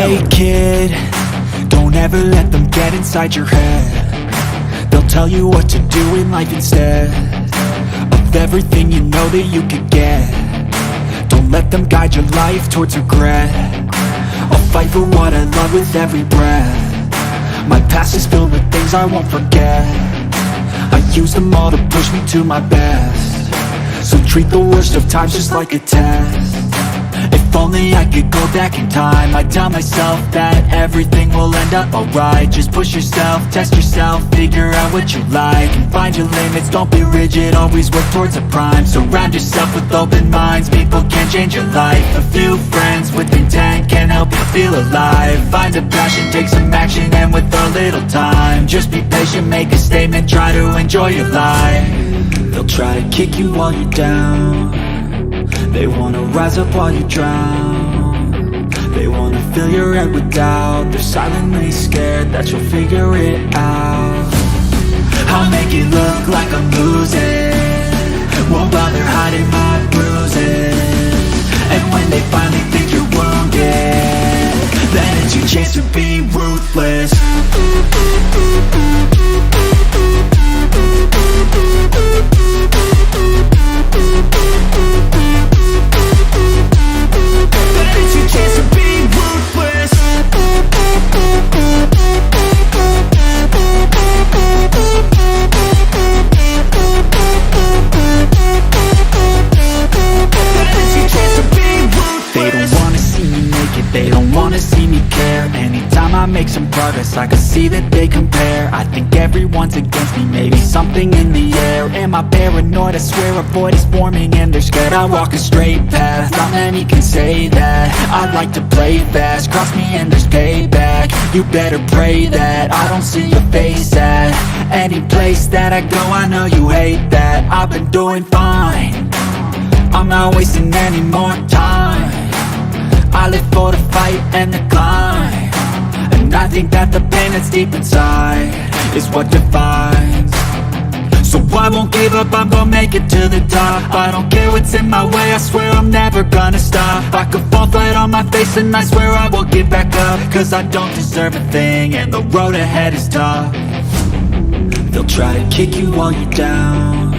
Hey kid, don't ever let them get inside your head. They'll tell you what to do in life instead of everything you know that you could get. Don't let them guide your life towards regret. I'll fight for what I love with every breath. My past is filled with things I won't forget. I use them all to push me to my best. So treat the worst of times just like a test. If only I could go back in time, I'd tell myself that everything will end up alright. Just push yourself, test yourself, figure out what you like, and find your limits, don't be rigid, always work towards a prime. Surround yourself with open minds, people can change your life. A few friends with intent can help you feel alive. Find a passion, take some action, and with a little time, just be patient, make a statement, try to enjoy your life. They'll try to kick you while you're down. They wanna rise up while you drown. They wanna fill your head with doubt. They're silently scared that you'll figure it out. I'll make it look like I'm losing, won't bother hiding my bruises. And when they finally think you're wounded, then it's your chance to be ruthless. They don't wanna see me care. Anytime I make some progress, I can see that they compare. I think everyone's against me, maybe something in the air. Am I paranoid? I swear a void is forming and they're scared. I walk a straight path, not many can say that. I like to play fast, cross me and there's payback. You better pray that I don't see your face at any place that I go. I know you hate that. I've been doing fine, I'm not wasting any more time. I live for the fight and the climb, and I think that the pain that's deep inside is what defines. So I won't give up, I'm gonna make it to the top. I don't care what's in my way, I swear I'm never gonna stop. I could fall flat on my face and I swear I will get back up, cause I don't deserve a thing and the road ahead is tough. They'll try to kick you while you're down.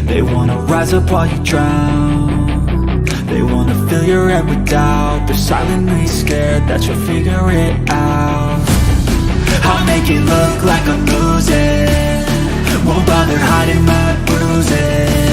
They wanna rise up while you drown. They wanna fill your head with doubt. They're silently scared that you'll figure it out. I'll make it look like I'm losing, won't bother hiding my bruises.